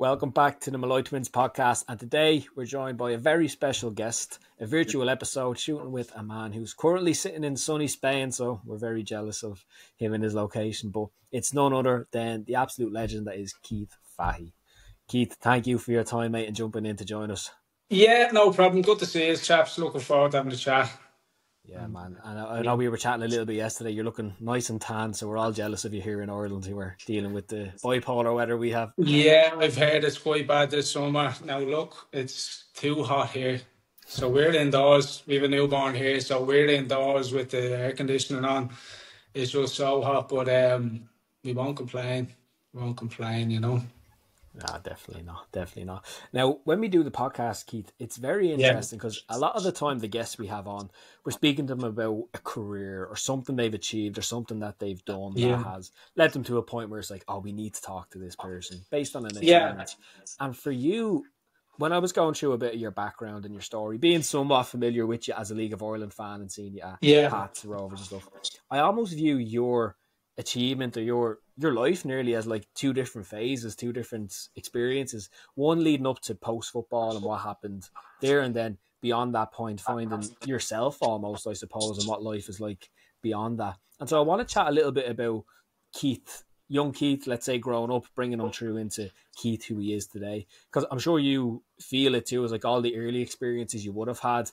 Welcome back to the Malloy Twins podcast, and today we're joined by a very special guest, a virtual episode shooting with a man who's currently sitting in sunny Spain, so we're very jealous of him and his location, but it's none other than the absolute legend that is Keith Fahey. Keith, thank you for your time, mate, and jumping in to join us. Yeah, no problem. Good to see you, chaps. Looking forward to having a chat. Yeah, man. And I know we were chatting a little bit yesterday. You're looking nice and tan, so we're all jealous of you here in Ireland who are dealing with the bipolar weather we have. Yeah, I've heard it's quite bad this summer. Now, look, it's too hot here. So we're indoors. We have a newborn here, so we're indoors with the air conditioning on. It's just so hot, but we won't complain. We won't complain, you know. No, definitely not. Definitely not. Now, when we do the podcast, Keith, it's very interesting because a lot of the time the guests we have on, we're speaking to them about a career or something they've achieved or something that they've done that has led them to a point where it's like, oh, we need to talk to this person based on an achievement. And for you, when I was going through a bit of your background and your story, being somewhat familiar with you as a League of Ireland fan and seeing you at Pats, Rovers and stuff, I almost view your achievement or your life nearly as like two different phases, two different experiences. One leading up to post-football and what happened there, and then beyond that point, finding yourself almost, I suppose, and what life is like beyond that. And so I want to chat a little bit about Keith, young Keith, let's say growing up, bringing him through into Keith who he is today. Because I'm sure you feel it too, as like all the early experiences you would have had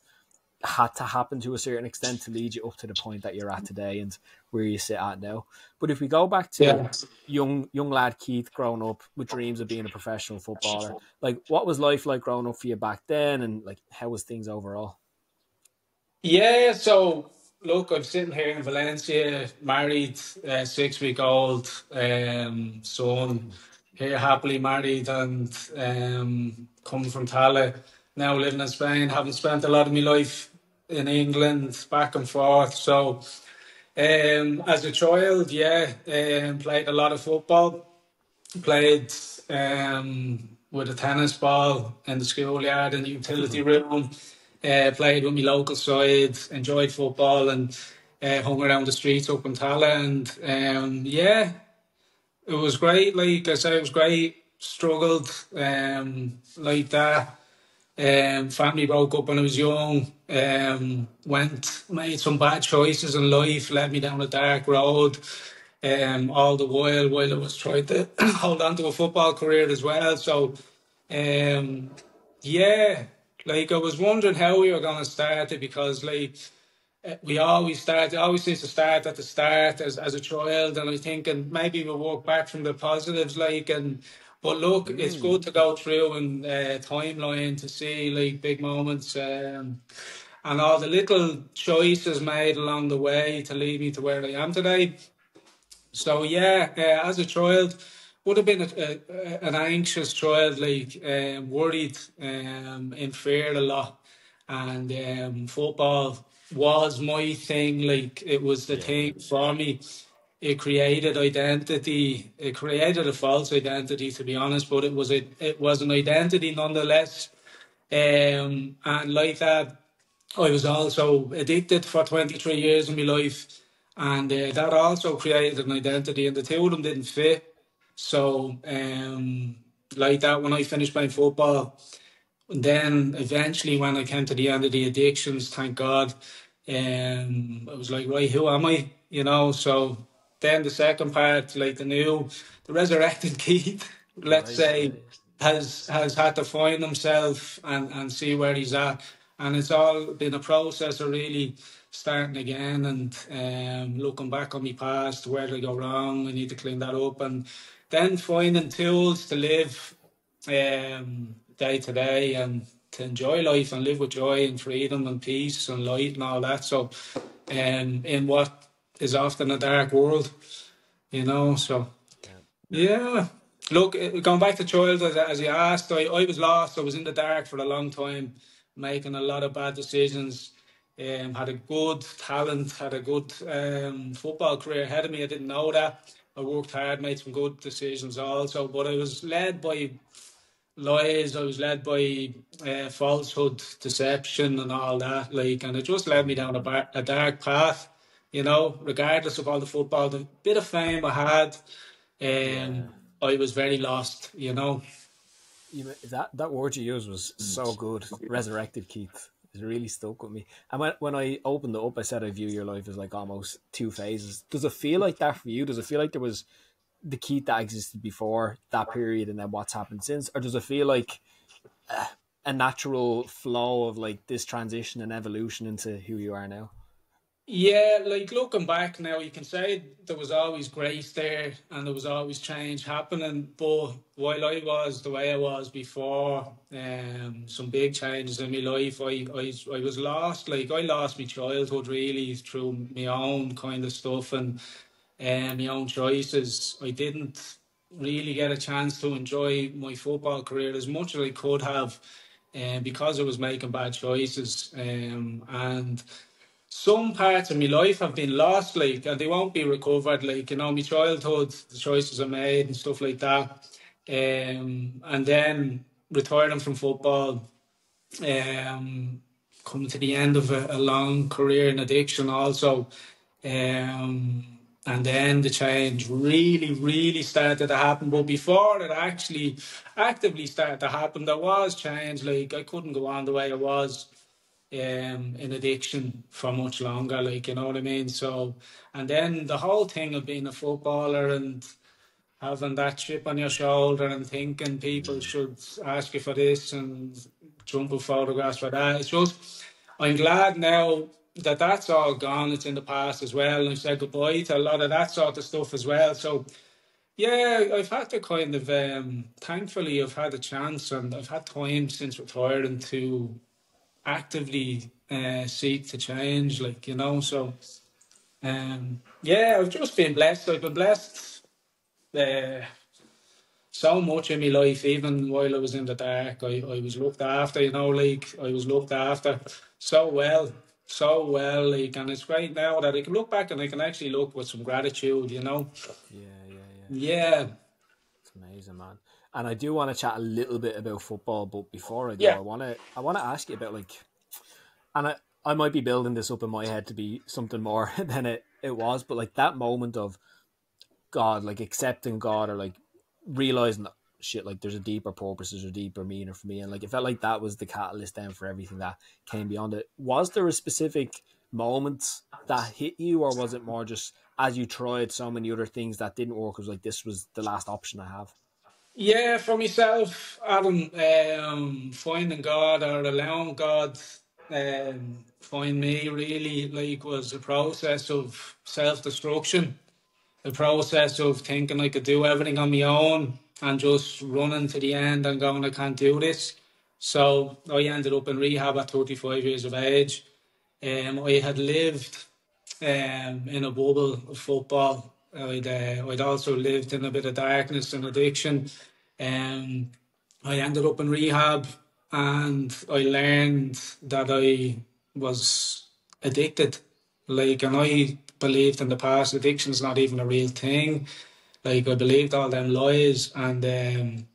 to happen to a certain extent to lead you up to the point that you're at today and where you sit at now. But if we go back to young lad Keith growing up with dreams of being a professional footballer, like what was life like growing up for you back then, and like how was things overall? Yeah, so look, I'm sitting here in Valencia, married, 6-week-old son, here happily married and coming from Tala, now living in Spain, having spent a lot of my life in England, back and forth. So as a child, played a lot of football, played with a tennis ball in the schoolyard in the utility room. Played with my local side, enjoyed football and hung around the streets up in Tala. And it was great. Like I said, it was great. Struggled like that. Family broke up when I was young. Made some bad choices in life, led me down a dark road. All the while I was trying to hold on to a football career as well. So, like I was wondering how we were going to start it, because like we always seems to start at the start as a child, and I think and maybe we'll walk back from the positives, but look, it's good to go through and timeline to see like big moments and all the little choices made along the way to lead me to where I am today. So as a child, would have been an anxious child, like worried, in fear a lot, and football was my thing. Like it was the thing for me. It created identity. It created a false identity, to be honest, but it was an identity nonetheless. And like that, I was also addicted for 23 years of my life, and that also created an identity, and the two of them didn't fit. So, like that, when I finished playing football, then eventually when I came to the end of the addictions, thank God, I was like, right, who am I? You know, so then the second part, like the resurrected Keith, let's say, has had to find himself and see where he's at. And it's all been a process of really starting again and looking back on my past, where did I go wrong? I need to clean that up, and then finding tools to live day to day and to enjoy life and live with joy and freedom and peace and light and all that. So, in what is often a dark world, you know. So, yeah. Look, going back to childhood, as you asked, I was lost. I was in the dark for a long time, making a lot of bad decisions. Had a good talent, had a good football career ahead of me. I didn't know that. I worked hard, made some good decisions also, but I was led by lies. I was led by falsehood, deception, and all that. And it just led me down a dark path. You know, regardless of all the football, the bit of fame I had, I was very lost. You know. That word you used was so good. Resurrected, Keith. It really stuck with me. And when I opened it up, I said I view your life as like almost two phases. Does it feel like that for you? Does it feel like there was the Keith that existed before that period and then what's happened since? Or does it feel like a natural flow of like this transition and evolution into who you are now? Yeah, like looking back now, you can say there was always grace there and there was always change happening. But while I was the way I was before, some big changes in my life, I was lost. Like I lost my childhood really through my own kind of stuff and my own choices. I didn't really get a chance to enjoy my football career as much as I could have, because I was making bad choices. And some parts of my life have been lost, like, and they won't be recovered. Like, my childhood, the choices I made and stuff like that. And then retiring from football, coming to the end of a long career in addiction also. And then the change really, really started to happen. But before it actually actively started to happen, there was change. Like, I couldn't go on the way I was in addiction for much longer, like, you know what I mean? So, and then the whole thing of being a footballer and having that chip on your shoulder and thinking people should ask you for this and jump photographs for that. It's just, I'm glad now that that's all gone. It's in the past as well. And I've said goodbye to a lot of that sort of stuff as well. So, yeah, I've had to kind of, thankfully, I've had a chance and I've had time since retiring to actively seek to change, like, so yeah, I've just been blessed. I've been blessed uh, so much in my life. Even while I was in the dark, I was looked after, like, I was looked after so well, so well, like, and it's great now that I can look back and I can actually look with some gratitude. Yeah. It's amazing, man. And I do want to chat a little bit about football, but before I do, Yeah. I want to ask you about, like, and I might be building this up in my head to be something more than it was, but like that moment of God, like accepting God, or like realizing that shit, like there's a deeper purpose, there's a deeper meaning for me, and like it felt like that was the catalyst then for everything that came beyond it. Was there a specific moment that hit you, or was it more just as you tried so many other things that didn't work, it was like this was the last option I have? Yeah, for myself, Adam, finding God or allowing God find me really, like, was a process of self-destruction, a process of thinking I could do everything on my own and just running to the end and going, I can't do this. So I ended up in rehab at 35 years of age. I had lived in a bubble of football. I'd also lived in a bit of darkness and addiction. Um, I ended up in rehab and I learned that I was addicted. Like, and I believed in the past addiction's not even a real thing. Like, I believed all them lies, and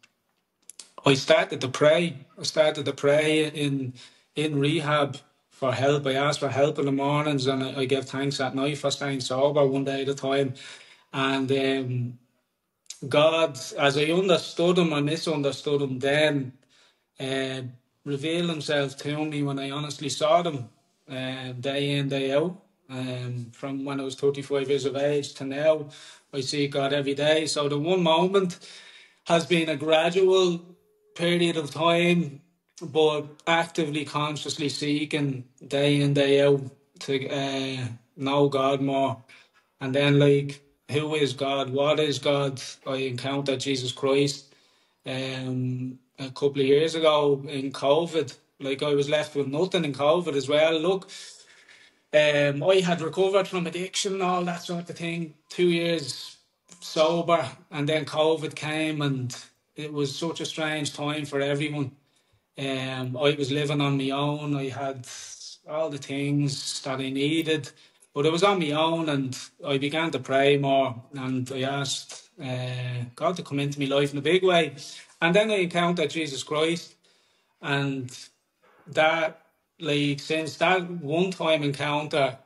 I started to pray. I started to pray in rehab for help. I asked for help in the mornings, and I gave thanks at night for staying sober one day at a time. And God, as I understood Him, I misunderstood Him then, uh, revealed Himself to me when I honestly saw Him, day in, day out. From when I was 35 years of age to now, I see God every day. So the one moment has been a gradual period of time, but actively, consciously seeking day in, day out to know God more. And then, like, who is God? What is God? I encountered Jesus Christ a couple of years ago in COVID. Like, I was left with nothing in COVID as well. Look, I had recovered from addiction, all that sort of thing, 2 years sober, and then COVID came, and it was such a strange time for everyone. I was living on my own. I had all the things that I needed, but I was on my own, and I began to pray more, and I asked God to come into my life in a big way. And then I encountered Jesus Christ, and that, like, since that one time encounter,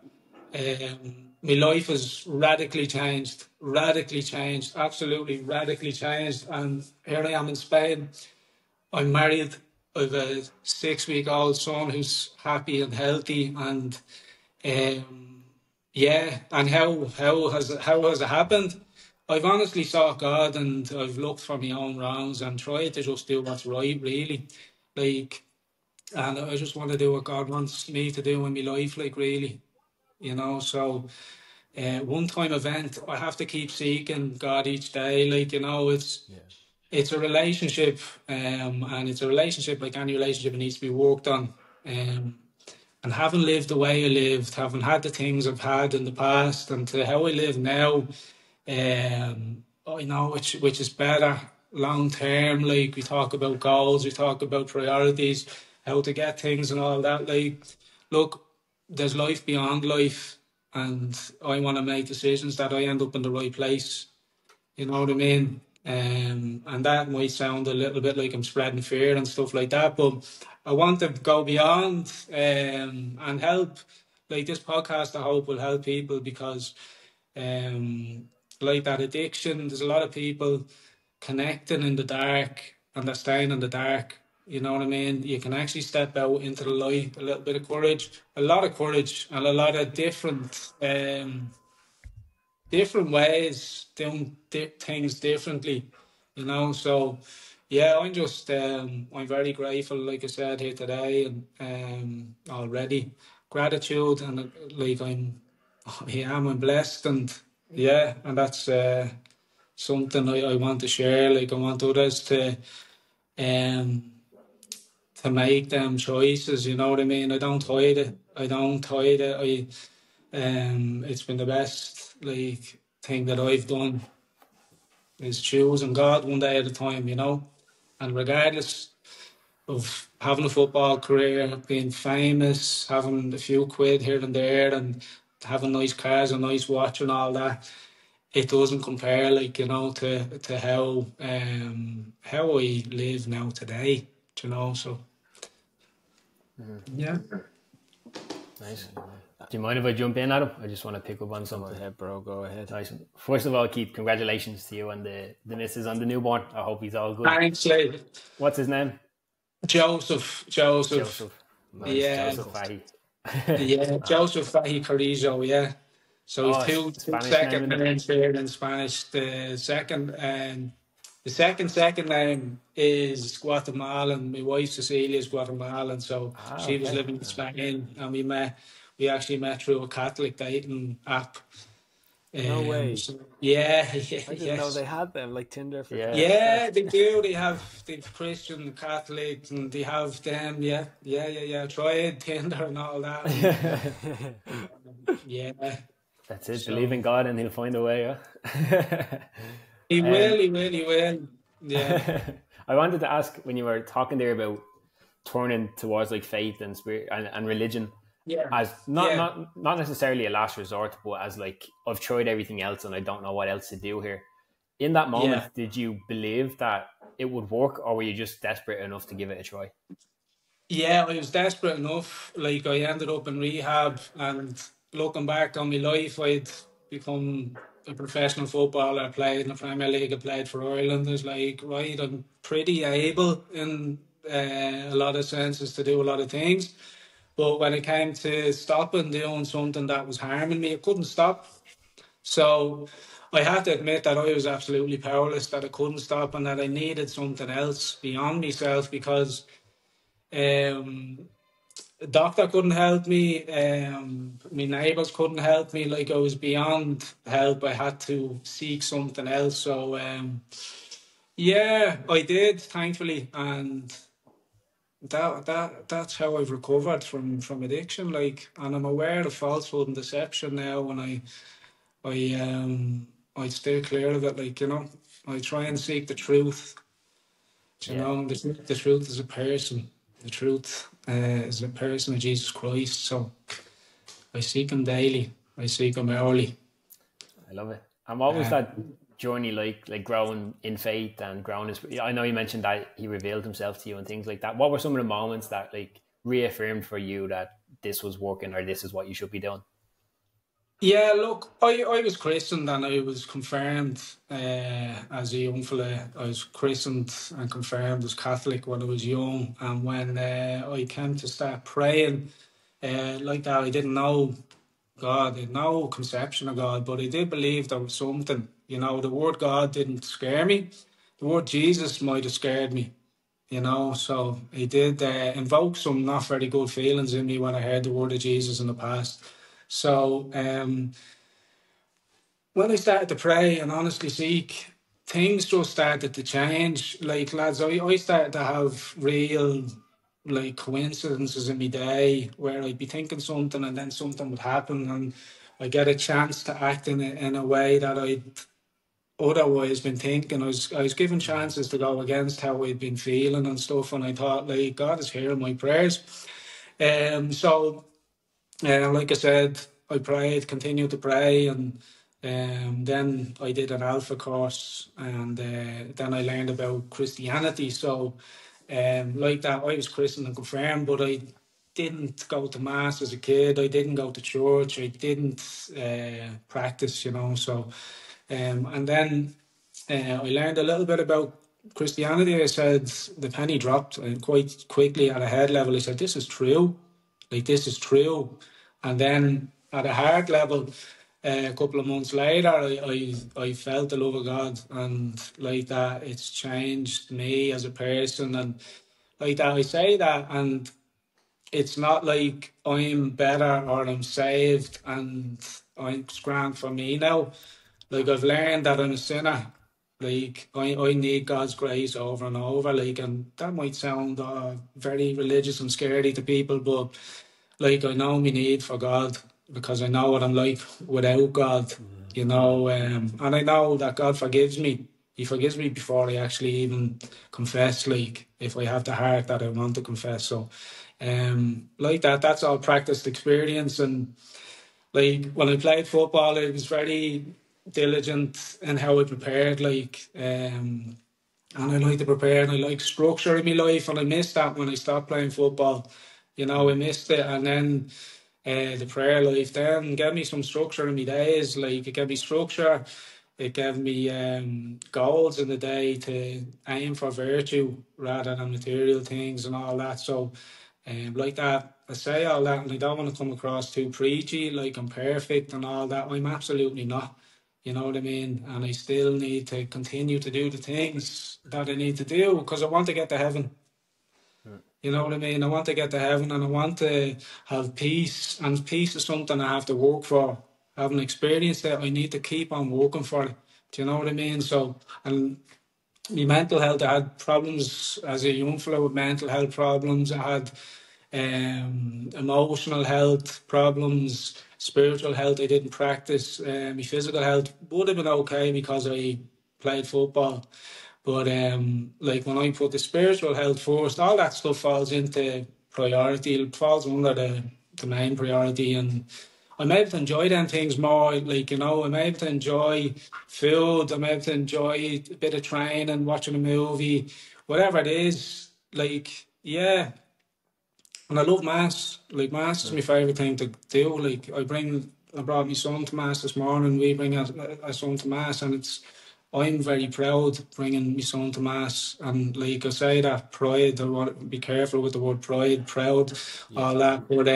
my life has radically changed, absolutely radically changed. And here I am in Spain, I'm married. I've a 6-week-old son who's happy and healthy, and yeah. And how has it happened? I've honestly sought God, and I've looked for my own wrongs and tried to just do what's right, really. Like, and I just want to do what God wants me to do in my life, like, really, So, one-time event, I have to keep seeking God each day. Like, it's a relationship, and it's a relationship like any relationship. It needs to be worked on. And having lived the way I lived, having had the things I've had in the past, and to how I live now, I know which is better long term. Like, we talk about goals, we talk about priorities, how to get things and all that. Like, look, there's life beyond life, and I want to make decisions that I end up in the right place. You know what I mean? And that might sound a little bit like I'm spreading fear and stuff like that, but I want to go beyond, and help. Like, this podcast, I hope will help people, because like that addiction, there's a lot of people connecting in the dark, and they're staying in the dark. You know what I mean? You can actually step out into the light, a little bit of courage, a lot of courage, and a lot of different ways doing things differently, So, yeah, I'm very grateful, like I said here today, and already gratitude, and like I'm blessed, and yeah, and that's something I want to share. Like, I want others um to make them choices. You know what I mean? I don't hide it. It's been the best, like, thing that I've done, is choosing God one day at a time, And regardless of having a football career, being famous, having a few quid here and there, and having nice cars and nice watch and all that, it doesn't compare, like, to how I live now today, So, yeah. Nice. Do you mind if I jump in, Adam? I just want to pick up on something. Go ahead, bro. Go ahead. Nice. First of all, Keith, congratulations to you and the missus on the newborn. I hope he's all good. Thanks, Lee. What's his name? Joseph. Nice. Yeah. Joseph Fahey. Yeah, Joseph Fahey Carrizo, yeah. So he's two second names here in Spanish. The second name is Guatemalan. My wife Cecilia is Guatemalan, so she was living in Spain, and we actually met through a Catholic dating app. No way. So, yeah. I didn't know they had them, like Tinder for Yeah, they do. They have Christian, Catholic, and they have them. Yeah. Try it, Tinder and all that. Yeah. That's it. Believe in God and he'll find a way, yeah? He will. Yeah. I wanted to ask, when you were talking there about turning towards like faith and spirit and religion, as not necessarily a last resort, but as like, I've tried everything else and I don't know what else to do here. In that moment, did you believe that it would work, or were you just desperate enough to give it a try? Yeah, I was desperate enough. Like, I ended up in rehab, and looking back on my life, I'd become a professional footballer. I played in the Premier League, I played for Ireland. I was like, right, I'm pretty able in a lot of senses to do a lot of things. But when it came to stopping doing something that was harming me, I couldn't stop. So I had to admit that I was absolutely powerless, that I couldn't stop, and that I needed something else beyond myself, because the doctor couldn't help me, my neighbours couldn't help me. Like, I was beyond help. I had to seek something else. So yeah, I did, thankfully, and that's how I've recovered from addiction. Like, and I'm aware of falsehood and deception now, and I stay clear of it. Like, I try and seek the truth. The truth is a person. The truth is the person of Jesus Christ. So I seek him daily. I seek him early. I love it. And what was that journey like growing in faith and growing I know you mentioned that he revealed himself to you and things like that. What were some of the moments that like reaffirmed for you that this was working, or this is what you should be doing? Yeah, look, I was christened and I was confirmed as a young fella. I was christened and confirmed as Catholic when I was young. And when I came to start praying like that, I didn't know God, I had no conception of God, but I did believe there was something. You know, the word God didn't scare me. The word Jesus might have scared me, you know. So he did invoke some not very good feelings in me when I heard the word of Jesus in the past. So when I started to pray and honestly seek, things just started to change. Like, lads, I started to have real, like, coincidences in my day where I'd be thinking something and then something would happen and I get a chance to act in a way that I'd otherwise been thinking. I was given chances to go against how I'd been feeling and stuff, and I thought, like, God is hearing my prayers. So like I said, I prayed, continued to pray, and then I did an Alpha course, and then I learned about Christianity. So, like that, I was christened and confirmed, but I didn't go to mass as a kid. I didn't go to church. I didn't practice, you know. So, and then I learned a little bit about Christianity. I said the penny dropped, and quite quickly at a head level, I said, "This is true. Like, this is true." And then at a heart level, a couple of months later, I felt the love of God, and like that, it's changed me as a person, and like that, I say that, and it's not like I'm better or I'm saved and it's grand for me now. Like, I've learned that I'm a sinner. Like, I need God's grace over and over. Like, and that might sound very religious and scary to people, but like, I know my need for God because I know what I'm like without God, you know. And I know that God forgives me. He forgives me before I actually even confess, like, if I have the heart that I want to confess. So, like that's all practiced experience. And like, when I played football, I was very diligent in how I prepared, like, and I like to prepare and I like structure in my life, and I missed that when I stopped playing football. You know, I missed it, and then the prayer life then gave me some structure in my days. Like, it gave me structure, it gave me goals in the day to aim for virtue rather than material things and all that. So, like that, I say all that, and I don't want to come across too preachy, like I'm perfect and all that. I'm absolutely not. You know what I mean? And I still need to continue to do the things that I need to do because I want to get to heaven. You know what I mean? I want to get to heaven and I want to have peace. And peace is something I have to work for. I haven't experienced it. I need to keep on working for it. Do you know what I mean? So, and my mental health, I had problems as a young fellow with mental health problems. I had emotional health problems, spiritual health. I didn't practice. My physical health would have been okay because I played football. But like, when I put the spiritual health first, all that stuff falls into priority. It falls under the main priority, and I'm able to enjoy them things more. Like, you know, I'm able to enjoy food. I'm able to enjoy a bit of training, watching a movie, whatever it is. Like, yeah. And I love mass. Like, mass is my favorite thing to do. Like, I brought my son to mass this morning. We bring a son to mass, and I'm very proud bringing my son to mass. And like I say, that pride, I want to be careful with the word pride, proud, Yeah. all that. But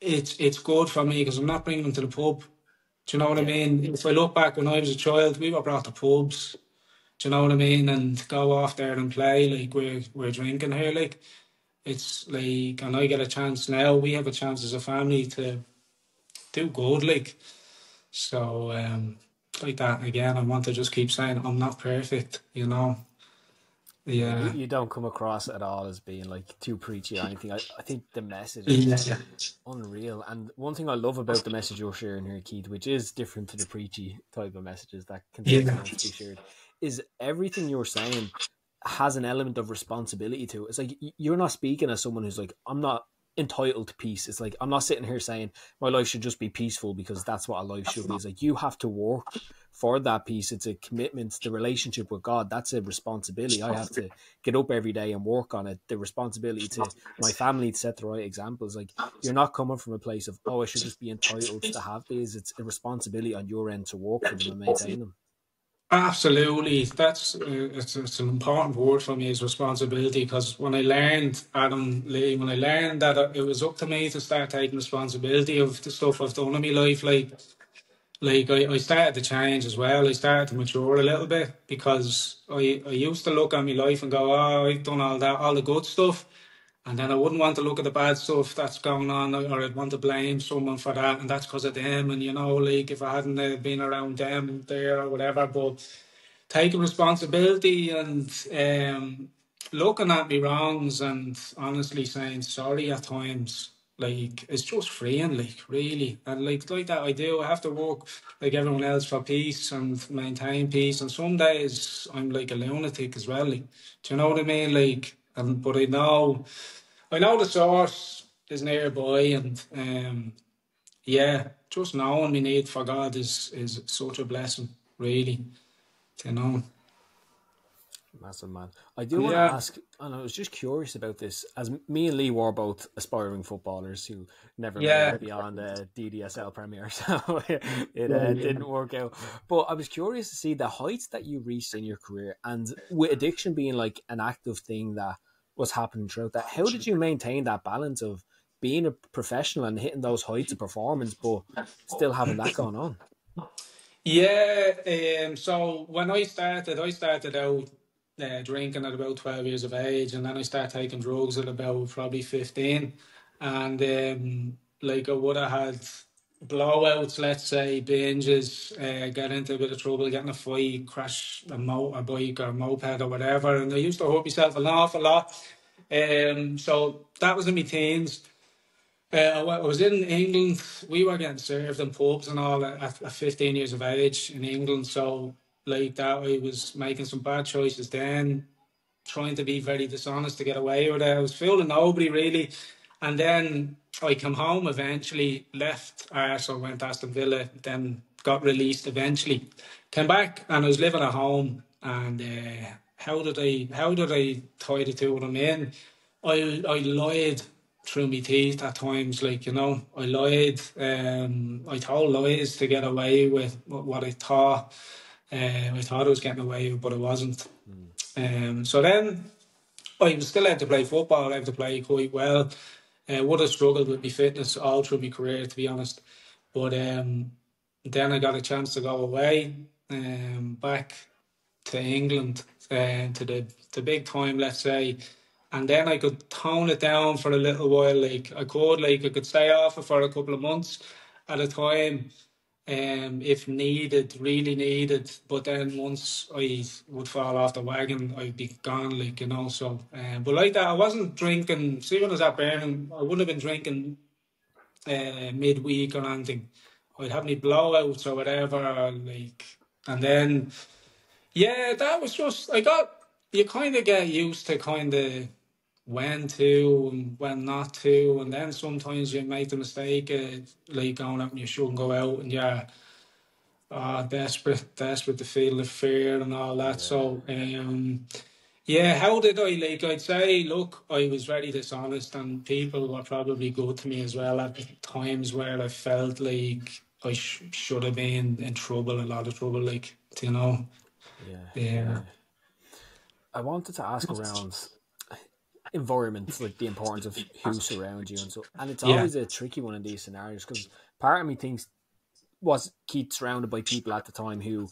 it's good for me because I'm not bringing him to the pub. Do you know what I Yeah. mean? If I look back when I was a child, we were brought to pubs. Do you know what I mean? And go off there and play like we're drinking here. Like, it's like, and I get a chance now. We have a chance as a family to do good. Like, so, like that again. I want to just keep saying I'm not perfect. You know. Yeah, Yeah. you don't come across at all as being like too preachy or anything. I think the message is just Yeah. unreal. And one thing I love about the message you're sharing here, Keith, which is different to the preachy type of messages that can Yeah. sometimes be shared, is everything you're saying has an element of responsibility to it. It's like you're not speaking as someone who's like, I'm not entitled to peace. It's like, I'm not sitting here saying my life should just be peaceful because that's what a life should be. It's like, you have to work for that peace. It's a commitment. The relationship with God, that's a responsibility. I have to get up every day and work on it. The responsibility to my family to set the right examples. Like, you're not coming from a place of, oh, I should just be entitled to have these. It's a responsibility on your end to work for them and maintain them. Absolutely, that's it's an important word for me, is responsibility. Because when I learned, Adam Lee, when I learned that it was up to me to start taking responsibility of the stuff I've done in my life, I started to change as well. I started to mature a little bit, because I used to look at my life and go, oh, I've done all that, all the good stuff. And then I wouldn't want to look at the bad stuff that's going on, or I'd want to blame someone for that, and that's because of them. And, like, if I hadn't been around them there or whatever. But taking responsibility and looking at my wrongs and honestly saying sorry at times, like, it's just freeing, like, really. And like that, I have to work like everyone else for peace and maintain peace. And some days I'm like a lunatic as well. Like, do you know what I mean? Like, but I know the source is nearby, and just knowing my need for God is such a blessing, really. You know. Massive, man. I do want to Yeah. ask, and I was just curious about this, as me and Lee were both aspiring footballers who never made Yeah. it beyond the DDSL Premier, so it didn't work out. But I was curious to see the heights that you reached in your career, and with addiction being like an active thing that was happening throughout that, how did you maintain that balance of being a professional and hitting those heights of performance, but still having that going on? Yeah. So when I started out drinking at about 12 years of age, and then I started taking drugs at about probably 15. And like, I would have had blowouts, let's say, binges, get into a bit of trouble, get in a fight, crash a motorbike or moped or whatever. And I used to hurt myself an awful lot. So that was in my teens. I was in England. We were getting served in pubs and all at 15 years of age in England. So, like that, I was making some bad choices then, trying to be very dishonest to get away with it. I was fooling nobody, really. And then I came home eventually, left Arsenal, went to Aston Villa, then got released eventually. Came back and I was living at home. And how did I tie the two of them in? I lied through my teeth at times, like, I lied. I told lies to get away with what I thought. I thought I was getting away with, but I wasn't. So then I was still able to play football, able to play quite well. Would have struggled with my fitness all through my career, to be honest. But then I got a chance to go away, back to England, to the big time, let's say. And then I could tone it down for a little while. Like, I could stay off it for a couple of months at a time, if needed, really needed. But then once I would fall off the wagon, I'd be gone, like, So, but like that, I wasn't drinking. See, when I was at Birmingham, I wouldn't have been drinking midweek or anything. I'd have me blowouts or whatever, like, and then that was just, you kind of get used to kind of when to and when not to, and then sometimes you make the mistake like going out and you shouldn't go out, and you're desperate to feel the fear and all that. So how did I, like, I'd say, look, I was very dishonest, and people were probably good to me as well at times where I felt like I should have been in trouble, a lot of trouble, like, Yeah. I wanted to ask around environment, like the importance of who surrounds you, and it's always a tricky one in these scenarios, because part of me thinks, was Keith surrounded by people at the time who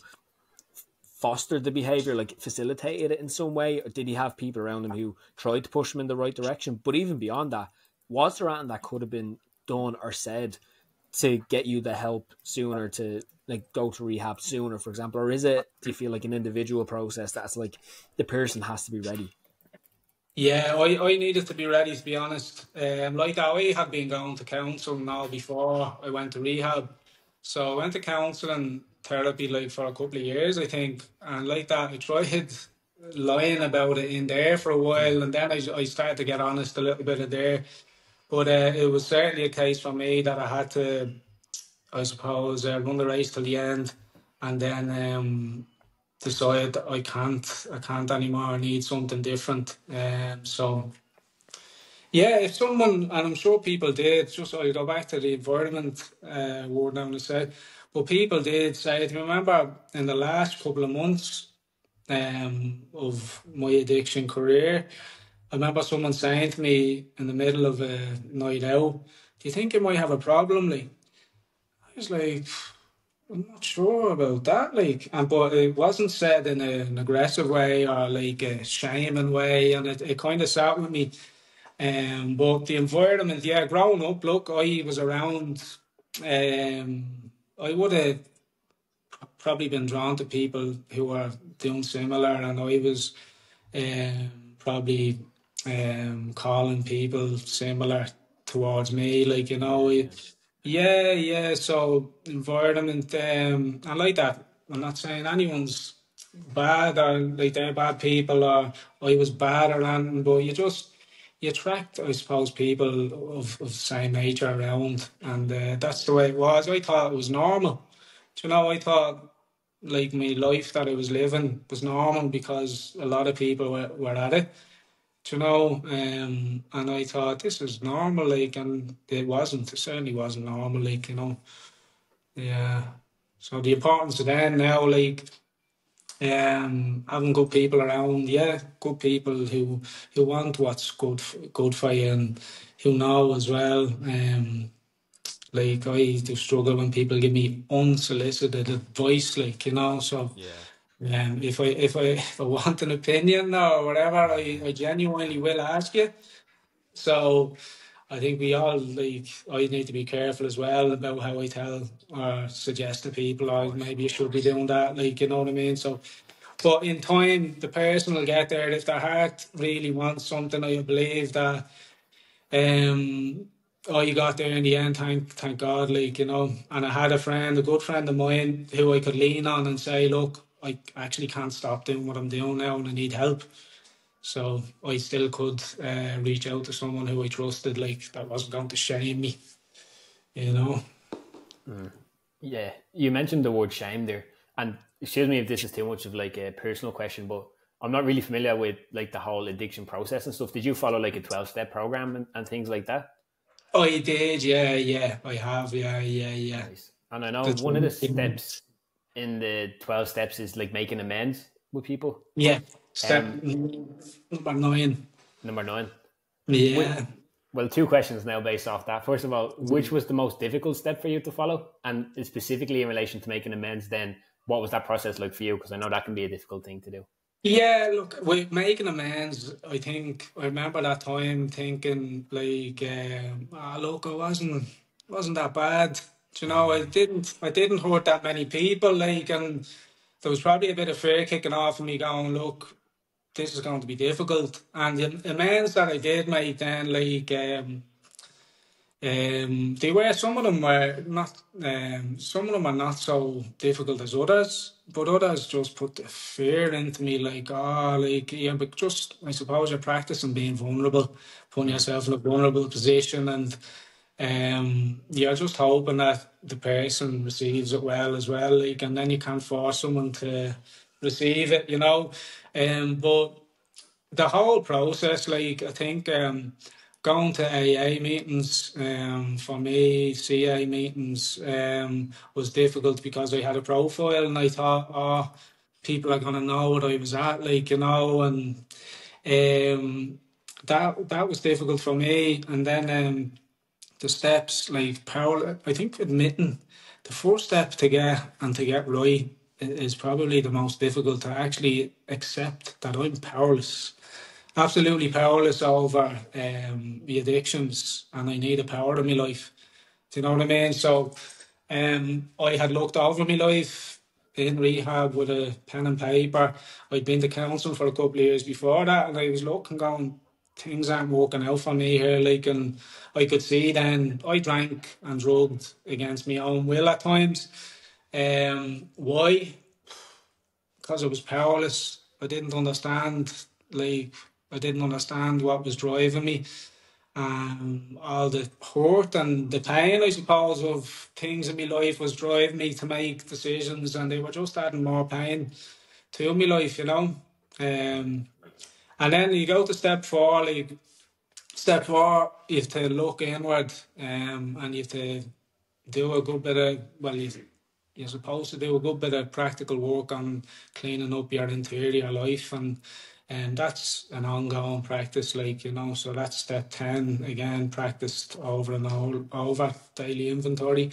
fostered the behavior, like facilitated it in some way, or did he have people around him who tried to push him in the right direction? But even beyond that, was there anything that could have been done or said to get you the help sooner, to like go to rehab sooner, for example? Or is it, do you feel like an individual process that's like the person has to be ready? Yeah, I needed to be ready, to be honest. Like, I had been going to counselling now before I went to rehab. So I went to counselling therapy, like, for a couple of years, I think. And like that, I tried lying about it in there for a while. And then I started to get honest a little bit in there. But it was certainly a case for me that I had to, I suppose, run the race till the end, and then decide that I can't anymore. I need something different. So yeah, if someone, and I'm sure people did, just I'll go back to the environment word now I said, but people did say to me, remember in the last couple of months of my addiction career, I remember someone saying to me in the middle of a night out, do you think you might have a problem? Like, I was like, I'm not sure about that. Like, and but it wasn't said in an aggressive way or like a shaming way, and it kind of sat with me. But the environment, yeah, growing up, look, I was around. I would have probably been drawn to people who were doing similar, and I was probably calling people similar towards me, like yeah. So environment, I like that. I'm not saying anyone's bad or like they're bad people or I was bad or anything, but you attract, I suppose, people of the same nature around, and that's the way it was. I thought it was normal. Do you know? I thought like my life that I was living was normal because a lot of people were at it. Do you know? And I thought this is normal, like, and it wasn't. It certainly wasn't normal, like, Yeah. So the importance of that now, like, having good people around, yeah, good people who want what's good for you and who know as well. Like I do struggle when people give me unsolicited advice, like So Yeah. if I want an opinion or whatever, I genuinely will ask you. So I think we all like I need to be careful as well about how I tell or suggest to people, Of or course. maybe you should be doing that, like you know what I mean. So, but in time, the person will get there if their heart really wants something. I believe that um, you got there in the end. Thank God, like And I had a good friend of mine, who I could lean on and say, look, I actually can't stop doing what I'm doing now, and I need help. So I still could reach out to someone who I trusted, like that wasn't going to shame me, you know. Yeah, you mentioned the word shame there, and excuse me if this is too much of like a personal question, but I'm not really familiar with like the whole addiction process and stuff. Did you follow like a 12-step program and things like that? I did, yeah, I have, yeah. Nice. And I know That's one of the right. steps in the 12 steps is like making amends with people. Yeah. Step Um, number 9. Number 9. Yeah. Well, two questions now based off that. First of all, which was the most difficult step for you to follow? And specifically in relation to making amends, then what was that process like for you? Because I know that can be a difficult thing to do. Yeah, look, with making amends, I think I remember that time thinking like, look, I wasn't that bad. Do you know, I didn't hurt that many people, like, and there was probably a bit of fear kicking off of me going, look, this is going to be difficult. And the amends that I did make then, like, they were some of them were not some of them are not so difficult as others, but others just put the fear into me, like like yeah, but just I suppose you're practicing being vulnerable, putting Mm. yourself in a vulnerable position, and you're just hoping that the person receives it well as well, like, and then you can't force someone to receive it, but the whole process, like I think going to AA meetings for me, CA meetings was difficult because I had a profile and I thought, oh, people are gonna know what I was at, like and that was difficult for me. And then the steps, like power, I think admitting the first step to get right is probably the most difficult, to actually accept that I'm powerless, absolutely powerless over the addictions, and I need a power in my life. Do you know what I mean? So I had looked over my life in rehab with a pen and paper. I'd been to counselling for a couple of years before that, and I was looking, going, things aren't working out for me here. Like, and I could see then I drank and drugged against my own will at times. Why? Because I was powerless. I didn't understand. Like, I didn't understand what was driving me. all the hurt and the pain, I suppose, of things in my life was driving me to make decisions, and they were just adding more pain to my life, you know. And then you go to step four, like step four, you have to look inward, and you have to do a good bit of, well, you're supposed to do a good bit of practical work on cleaning up your interior life, and that's an ongoing practice, like, you know. So that's step 10, again, practiced over and over, daily inventory.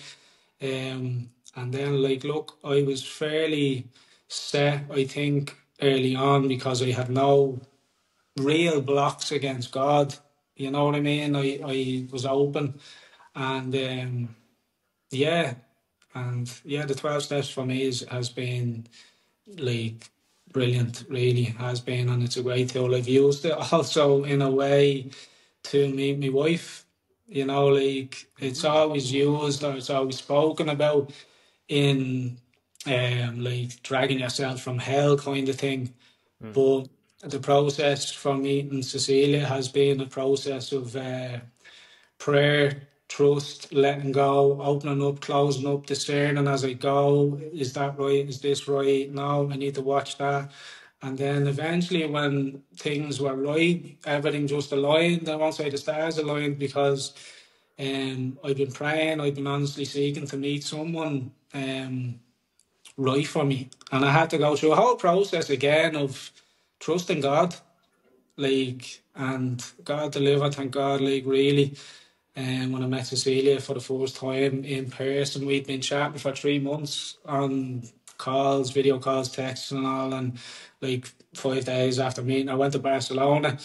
And then, like, look, I was fairly set, I think, early on, because I had no real blocks against God. You know what I mean? I was open, and yeah, and yeah, the 12 steps for me has been like brilliant, really has been, and it's a great tool. I've used it also in a way to meet my wife. You know, like it's always used or it's always spoken about in like dragging yourself from hell kind of thing. But the process for meeting Cecilia has been a process of prayer, trust, letting go, opening up, closing up, discerning as I go. Is that right? Is this right? No, I need to watch that. And then eventually, when things were right, everything just aligned. I won't say the stars aligned, because I've been praying, I've been honestly seeking to meet someone right for me. And I had to go through a whole process again of trusting God, like, and God delivered, thank God, like, really. And when I met Cecilia for the first time in person, we'd been chatting for 3 months on calls, video calls, texts and all, and like 5 days after meeting, I went to Barcelona.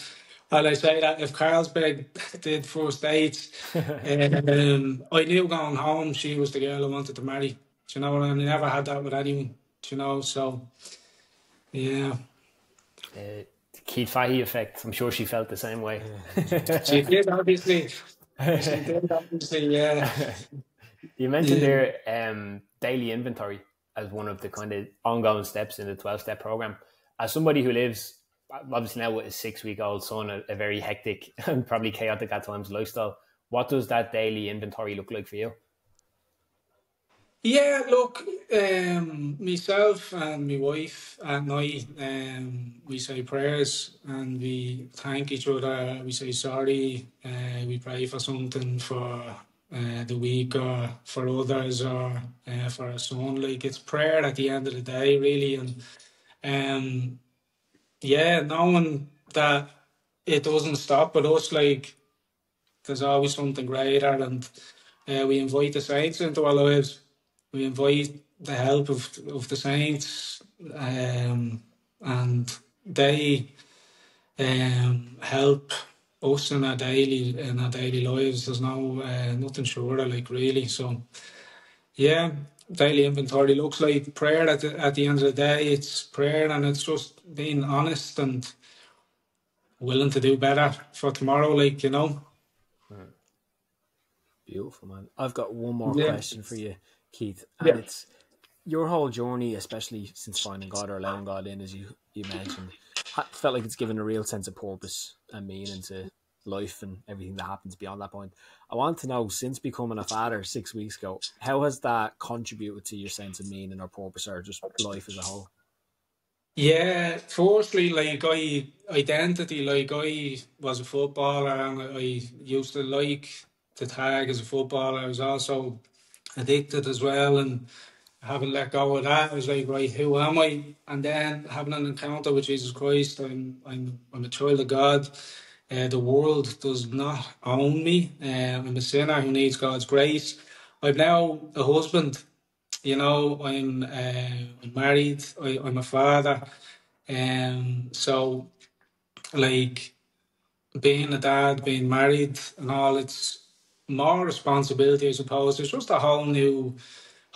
And I say that if Carlsberg did first dates, I knew going home she was the girl I wanted to marry. Do you know, and I never had that with anyone. Do you know, so yeah. Keith Fahey effect. I'm sure she felt the same way. She did, obviously. She did, obviously, yeah. You mentioned there daily inventory as one of the kind of ongoing steps in the 12-step program. As somebody who lives, obviously now with a 6-week-old son, a very hectic and probably chaotic at times lifestyle, what does that daily inventory look like for you? Yeah, look, myself and my wife at night, we say prayers and we thank each other. We say sorry. We pray for something for the week or for others or for our son. Like, it's prayer at the end of the day, really. And yeah, knowing that it doesn't stop with us, like, there's always something greater, and we invite the saints into our lives. We invite the help of the saints, and they help us in our daily lives. There's no nothing shorter, like, really. So yeah, daily inventory looks like prayer at the end of the day. It's prayer, and it's just being honest and willing to do better for tomorrow, like, you know. Beautiful, man. I've got one more Yeah. question for you, Keith, and Yeah. it's your whole journey, especially since finding God or allowing God in, as you mentioned, felt like it's given a real sense of purpose and meaning to life and everything that happens beyond that point. I want to know, since becoming a father 6 weeks ago, how has that contributed to your sense of meaning or purpose, or just life as a whole? Yeah, firstly, like, identity, like, I was a footballer and I used to like to tag as a footballer. I was also addicted as well, and haven't let go of that. I was like, right, who am I? And then having an encounter with Jesus Christ, I'm a child of God. The world does not own me. I'm a sinner who needs God's grace. I'm now a husband. You know, I'm married. I'm a father. So, like, being a dad, being married, and all, it's more responsibility, I suppose. It's just a whole new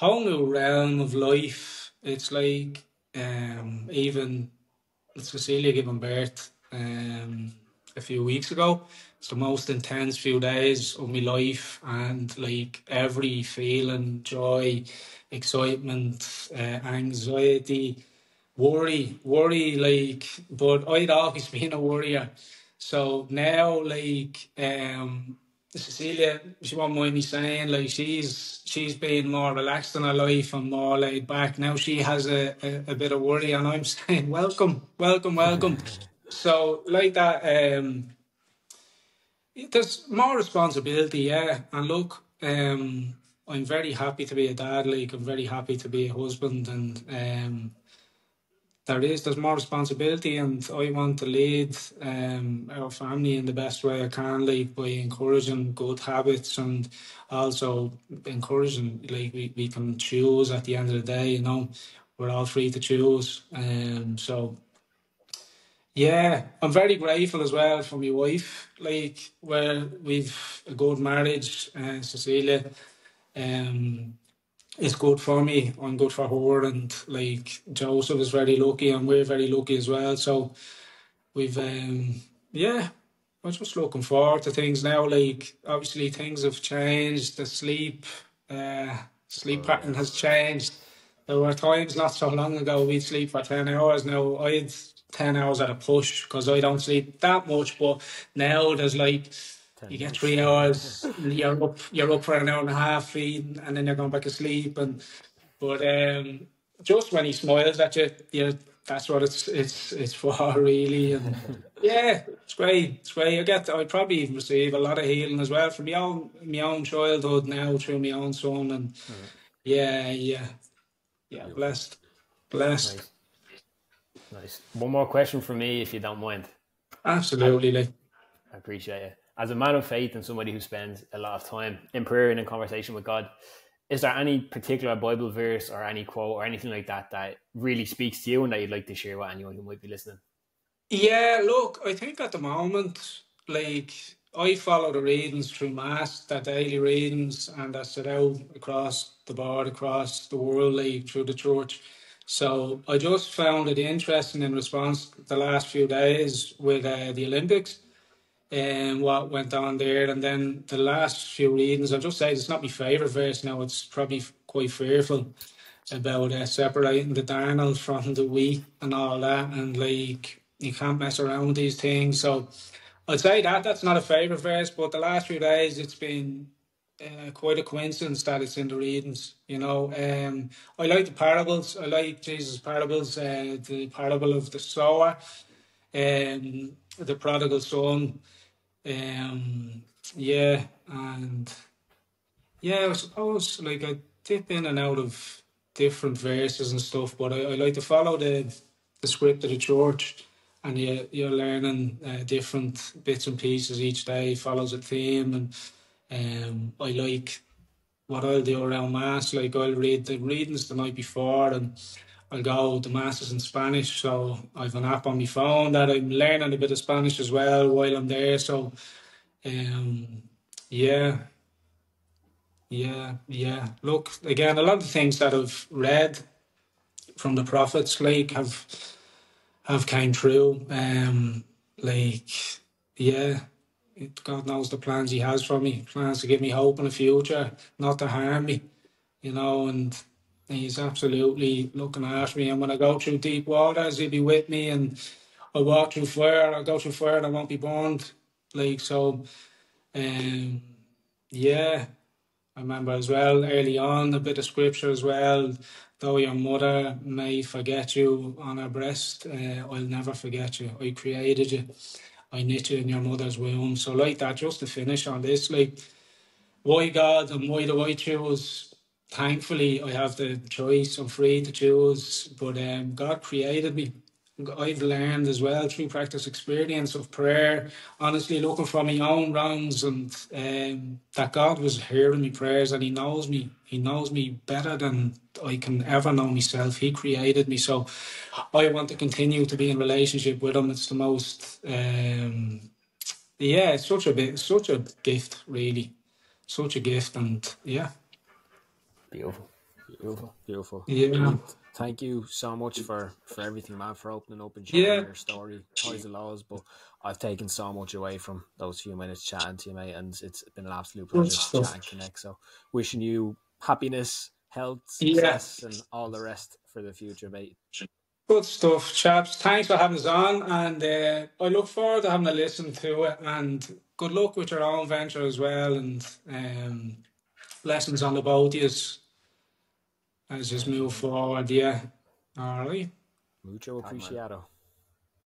realm of life. It's like, even Cecilia giving birth a few weeks ago. It's the most intense few days of my life, and like every feeling, joy, excitement, anxiety, worry, like. But I'd always been a worrier, So now, like, Cecilia, she won't mind me saying, like, she's been more relaxed in her life and more laid back. Now she has a bit of worry, and I'm saying, welcome, welcome, welcome. So, like that, there's more responsibility, yeah. And look, I'm very happy to be a dad, like, I'm very happy to be a husband, and there's more responsibility, and I want to lead our family in the best way I can, like by encouraging good habits and also encouraging, like, we can choose at the end of the day, you know, we're all free to choose. So yeah, I'm very grateful as well for my wife, like, where we've a good marriage, Cecilia. Um, it's good for me. I'm good for her, and like Joseph is very lucky, and we're very lucky as well. So we've, yeah, I'm just looking forward to things now. Like, obviously things have changed. The sleep pattern has changed. There were times not so long ago we'd sleep for 10 hours. Now I had 10 hours at a push because I don't sleep that much. But now there's like, you get 3 hours, you're up for an hour and a half feeding, and then you're going back to sleep. But just when he smiles at you, yeah, that's what it's for, really. And yeah, it's great. It's great. I probably even receive a lot of healing as well from my own childhood now through my own son. And yeah, blessed. Nice. Nice. One more question from me, if you don't mind. Absolutely, like. I appreciate it. As a man of faith and somebody who spends a lot of time in prayer and in conversation with God, is there any particular Bible verse or any quote or anything like that that really speaks to you and that you'd like to share with anyone who might be listening? Yeah, look, I think at the moment, like, I follow the readings through Mass, the daily readings, and that's set out across the board, across the world, like, through the church. So I just found it interesting in response the last few days with the Olympics and what went on there. And then the last few readings, I'll just say it's not my favourite verse now. It's probably quite fearful about separating the darnel from the wheat and all that. And, like, you can't mess around with these things. So I'd say that's not a favourite verse, but the last few days it's been quite a coincidence that it's in the readings, you know. I like the parables. I like Jesus' parables, the parable of the sower, the prodigal son. Yeah, and yeah, I suppose, like, I dip in and out of different verses and stuff, but I like to follow the script of the church, and you're learning different bits and pieces each day. Follows a theme, and I like what I'll do around Mass. Like, I'll read the readings the night before, and I'll go to Masses in Spanish. So I've an app on my phone that I'm learning a bit of Spanish as well while I'm there. So um, yeah. Yeah. Look, again, a lot of the things that I've read from the prophets, like, have came true. Like, yeah, God knows the plans He has for me. Plans to give me hope in the future, not to harm me, you know. And He's absolutely looking after me. And when I go through deep waters, He'll be with me. And I walk through fire, I go through fire, and I won't be burned. Like, so, yeah. I remember as well early on a bit of scripture as well. Though your mother may forget you on her breast, I'll never forget you. I created you. I knit you in your mother's womb. So, like that, just to finish on this, like, why God and why do I choose? Thankfully, I have the choice. I'm free to choose. But God created me. I've learned as well through practice experience of prayer, honestly looking for my own wrongs, and that God was hearing me prayers, and He knows me. He knows me better than I can ever know myself. He created me. So I want to continue to be in relationship with Him. It's the most, yeah, it's such a gift, really. Such a gift, and yeah. Beautiful. Yeah. Keith, thank you so much for everything, man, for opening up and sharing Yeah. your story. Highs and lows, but I've taken so much away from those few minutes chatting to you, mate, and it's been an absolute Good pleasure to stuff. chat and connect. So wishing you happiness, health, Yeah. success, and all the rest for the future, mate. Good stuff, chaps. Thanks for having us on, and I look forward to having a listen to it. And good luck with your own venture as well, and lessons on the boat as just move forward. Yeah. All right. Mucho apreciado.